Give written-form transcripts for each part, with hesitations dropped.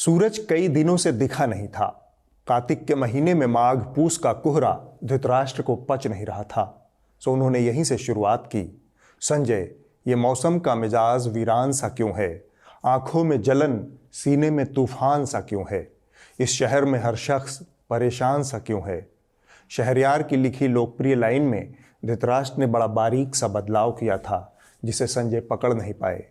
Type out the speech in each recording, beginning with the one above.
सूरज कई दिनों से दिखा नहीं था। कार्तिक के महीने में माघ पूस का कोहरा धृतराष्ट्र को पच नहीं रहा था, सो उन्होंने यहीं से शुरुआत की। संजय, ये मौसम का मिजाज वीरान सा क्यों है? आंखों में जलन, सीने में तूफान सा क्यों है? इस शहर में हर शख्स परेशान सा क्यों है? शहरयार की लिखी लोकप्रिय लाइन में धृतराष्ट्र ने बड़ा बारीक सा बदलाव किया था, जिसे संजय पकड़ नहीं पाए।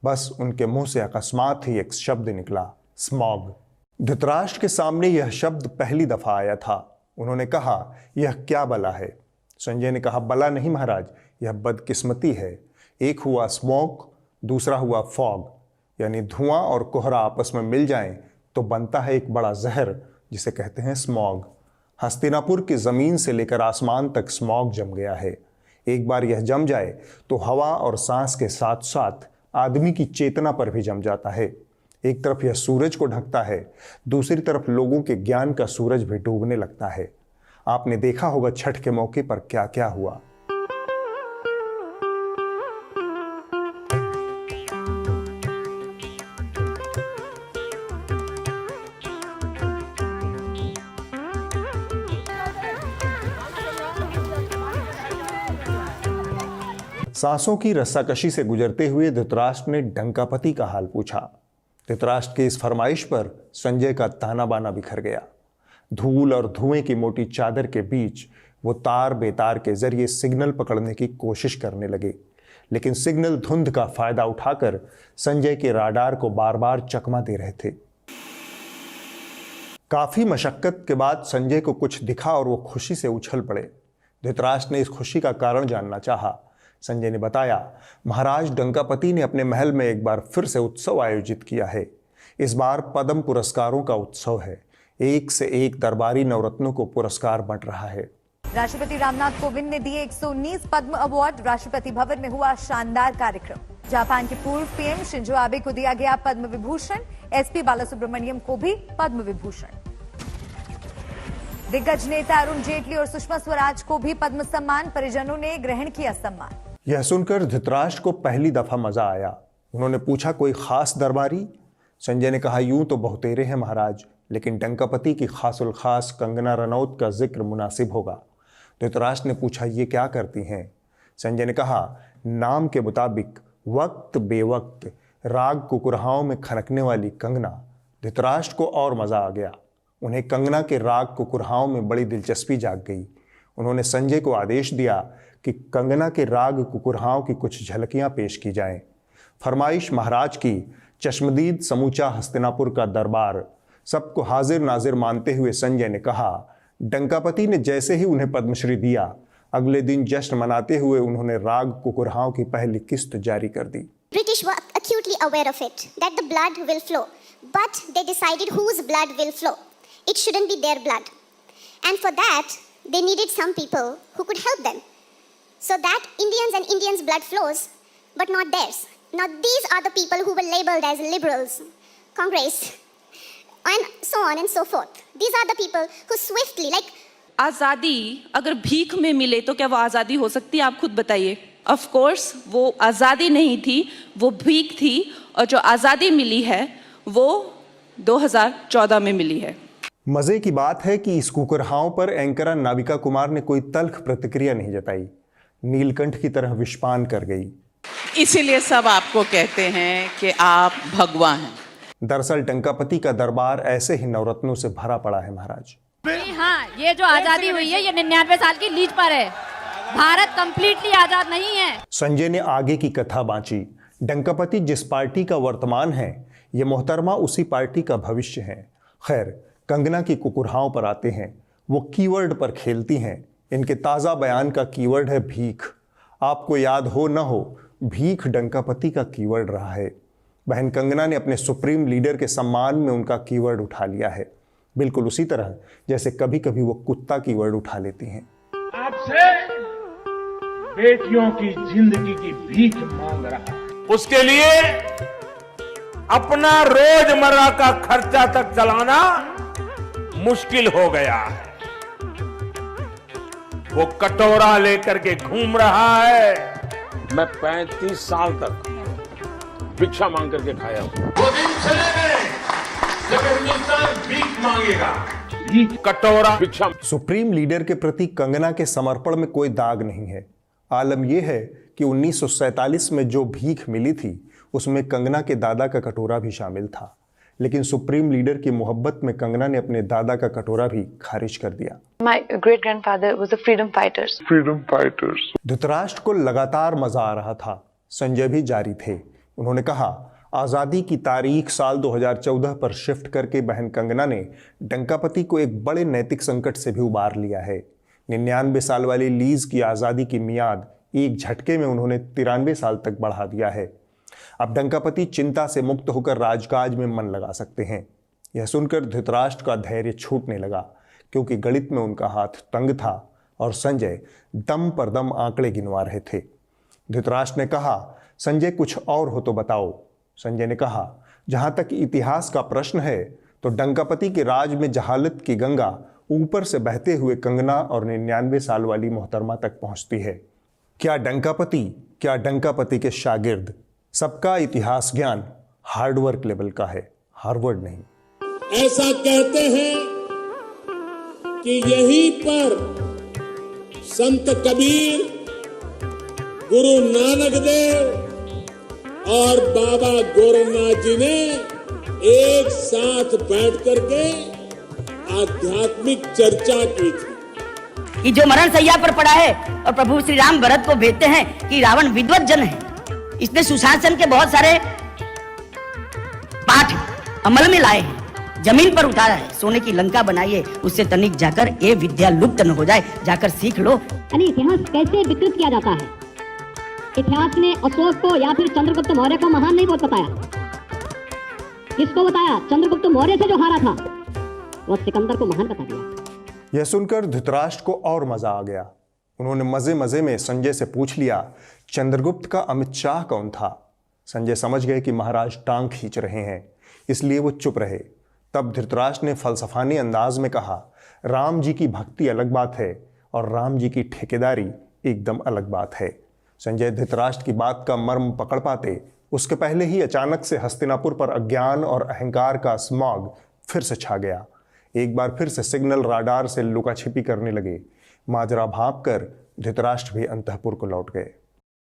बस उनके मुंह से अकस्मात ही एक शब्द निकला, स्मॉग। धृतराष्ट्र के सामने यह शब्द पहली दफा आया था। उन्होंने कहा, यह क्या बला है? संजय ने कहा, बला नहीं महाराज, यह बदकिस्मती है। एक हुआ स्मोक, दूसरा हुआ फॉग, यानी धुआं और कोहरा आपस में मिल जाएं तो बनता है एक बड़ा जहर, जिसे कहते हैं स्मॉग। हस्तिनापुर की जमीन से लेकर आसमान तक स्मॉग जम गया है। एक बार यह जम जाए तो हवा और सांस के साथ साथ आदमी की चेतना पर भी जम जाता है। एक तरफ यह सूरज को ढकता है, दूसरी तरफ लोगों के ज्ञान का सूरज भी डूबने लगता है। आपने देखा होगा छठ के मौके पर क्या क्या हुआ। सांसों की रस्साकशी से गुजरते हुए धृतराष्ट्र ने डंकापति का हाल पूछा। धृतराष्ट्र की इस फरमाइश पर संजय का ताना बाना बिखर गया। धूल और धुएं की मोटी चादर के बीच वो तार बेतार के जरिए सिग्नल पकड़ने की कोशिश करने लगे, लेकिन सिग्नल धुंध का फायदा उठाकर संजय के राडार को बार बार चकमा दे रहे थे। काफी मशक्कत के बाद संजय को कुछ दिखा और वो खुशी से उछल पड़े। धृतराष्ट्र ने इस खुशी का कारण जानना चाहा। संजय ने बताया, महाराज डंकापति ने अपने महल में एक बार फिर से उत्सव आयोजित किया है। इस बार पद्म पुरस्कारों का उत्सव है। एक से एक दरबारी नवरत्नों को पुरस्कार बंट रहा है। राष्ट्रपति रामनाथ कोविंद ने दिए 119 पद्म अवार्ड। राष्ट्रपति भवन में हुआ शानदार कार्यक्रम। जापान के पूर्व पीएम शिंजो आबे को दिया गया पद्म विभूषण। एसपी बालासुब्रमण्यम को भी पद्म विभूषण। दिग्गज नेता अरुण जेटली और सुषमा स्वराज को भी पद्म सम्मान। परिजनों ने ग्रहण किया सम्मान। यह सुनकर धृतराष्ट्र को पहली दफा मजा आया। उन्होंने पूछा, कोई खास दरबारी? संजय ने कहा, यूं तो बहुतेरे हैं महाराज, लेकिन डंकापति की खासुल खास कंगना रनौत का जिक्र मुनासिब होगा। धृतराष्ट्र ने पूछा, ये क्या करती हैं? संजय ने कहा, नाम के मुताबिक वक्त बेवक्त राग कुकुरहाओं में खनकने वाली कंगना। धृतराष्ट्र को और मजा आ गया। उन्हें कंगना के राग कुकुरहाओं में बड़ी दिलचस्पी जाग गई। उन्होंने संजय को आदेश दिया कि कंगना के राग कुकुरहाओं की कुछ झलकियां पेश की जाएं। फरमाइश महाराज की। चश्मदीद समूचा हस्तिनापुर का दरबार सबको हाजिर नाजिर मानते हुए संजय ने कहा, डंकापति ने जैसे ही उन्हें पद्मश्री दिया, अगले दिन जश्न मनाते हुए उन्होंने राग कुकुरहाओं की पहली किस्त जारी कर दी। British were acutely aware of it, that the blood will flow, but they decided whose blood will flow. It shouldn't be their blood, and for that they needed some people who could help them, so that Indians' blood flows, but not theirs. Now these are the people who were labeled as liberals, Congress, and so on and so forth. These are the people who swiftly, like, आज़ादी अगर भीख में मिले तो क्या वो आज़ादी हो सकती है? आप खुद बताइए। ऑफ कोर्स वो आज़ादी नहीं थी, वो भीख थी, और जो आज़ादी मिली है वो 2014 में मिली है। मजे की बात है कि इस कुकुरहाओं पर एंकरा नाविका कुमार ने कोई तल्ख प्रतिक्रिया नहीं जताई। नीलकंठ की तरह विषपान कर गई। इसीलिए सब आपको कहते हैं कि आप भगवान हैं। दरअसल डंकापति का दरबार ऐसे ही नवरत्नों से भरा पड़ा है महाराज। हाँ, ये जो आजादी हुई है ये 99 साल की लीज पर है। भारत कंप्लीटली आजाद नहीं है। संजय ने आगे की कथा बांची। डंकापति जिस पार्टी का वर्तमान है, ये मोहतरमा उसी पार्टी का भविष्य है। खैर, कंगना की कुकुरहाओं पर आते हैं। वो कीवर्ड पर खेलती हैं। इनके ताज़ा बयान का कीवर्ड है भीख। आपको याद हो न हो, भीख डंकापति का कीवर्ड रहा है। बहन कंगना ने अपने सुप्रीम लीडर के सम्मान में उनका कीवर्ड उठा लिया है, बिल्कुल उसी तरह जैसे कभी कभी वो कुत्ता कीवर्ड उठा लेती हैं। आपसे बेटियों की जिंदगी की भीख मांग रहा, उसके लिए अपना रोजमर्रा का खर्चा तक चलाना मुश्किल हो गया है। वो कटोरा लेकर के घूम रहा है। मैं 35 साल तक भिक्षा मांग करके खाया हूं। वो दिन चले गए जब हिंदुस्तान भीख मांगेगा, भीख कटोरा भिक्षा। सुप्रीम लीडर के प्रति कंगना के समर्पण में कोई दाग नहीं है। आलम यह है कि 1947 में जो भीख मिली थी उसमें कंगना के दादा का कटोरा भी शामिल था, लेकिन सुप्रीम लीडर की मोहब्बत में कंगना ने अपने दादा का कटोरा भी खारिज कर दिया। My great grandfather was a freedom fighter. Dhritarashtra को लगातार मजा आ रहा था। संजय भी जारी थे। उन्होंने कहा, आजादी की तारीख साल 2014 पर शिफ्ट करके बहन कंगना ने डंकापति को एक बड़े नैतिक संकट से भी उबार लिया है। 99 साल वाली लीज की आजादी की मियाद एक झटके में उन्होंने 93 साल तक बढ़ा दिया है। अब डंकापति चिंता से मुक्त होकर राजकाज में मन लगा सकते हैं। यह सुनकर धृतराष्ट्र का धैर्य छूटने लगा, क्योंकि गणित में उनका हाथ तंग था और संजय दम पर दम आंकड़े गिनवा रहे थे। धृतराष्ट्र ने कहा, संजय कुछ और हो तो बताओ। संजय ने कहा, जहां तक इतिहास का प्रश्न है तो डंकापति के राज में जहालत की गंगा ऊपर से बहते हुए कंगना और 99 साल वाली मोहतरमा तक पहुंचती है। क्या डंकापति के शागिर्द? सबका इतिहास ज्ञान हार्डवर्क लेवल का है, हार्वर्ड नहीं। ऐसा कहते हैं कि यहीं पर संत कबीर, गुरु नानक देव और बाबा गोरखनाथ जी ने एक साथ बैठ करके आध्यात्मिक चर्चा की थी। कि जो मरण सैया पर पड़ा है और प्रभु श्री राम भरत को भेजते हैं कि रावण विद्वत जन है, इसने सुशासन के बहुत सारे पाठ अमल में लाए हैं, जमीन पर उतारा है। सोने की लंका बनाइए, उससे तनिक जाकर ये विद्या लुप्त न हो जाए, जाकर सीख लो। यानी इतिहास कैसे विकृत किया जाता है। इतिहास ने अशोक को या फिर चंद्रगुप्त मौर्य को महान नहीं बताया। किसको बताया? चंद्रगुप्त मौर्य से जो हारा था वो सिकंदर को महान बता दिया। यह सुनकर धृतराष्ट्र को और मजा आ गया। उन्होंने मजे मजे में संजय से पूछ लिया, चंद्रगुप्त का अमित शाह कौन था? संजय समझ गए कि महाराज टांग खींच रहे हैं, इसलिए वो चुप रहे। तब धृतराष्ट्र ने फलसफानी अंदाज में कहा, राम जी की भक्ति अलग बात है और राम जी की ठेकेदारी एकदम अलग बात है। संजय धृतराष्ट्र की बात का मर्म पकड़ पाते उसके पहले ही अचानक से हस्तिनापुर पर अज्ञान और अहंकार का स्मॉग फिर से छा गया। एक बार फिर से सिग्नल राडार से लुका छिपी करने लगे। माजरा भांप कर धृतराष्ट्र भी अंतःपुर को लौट गए।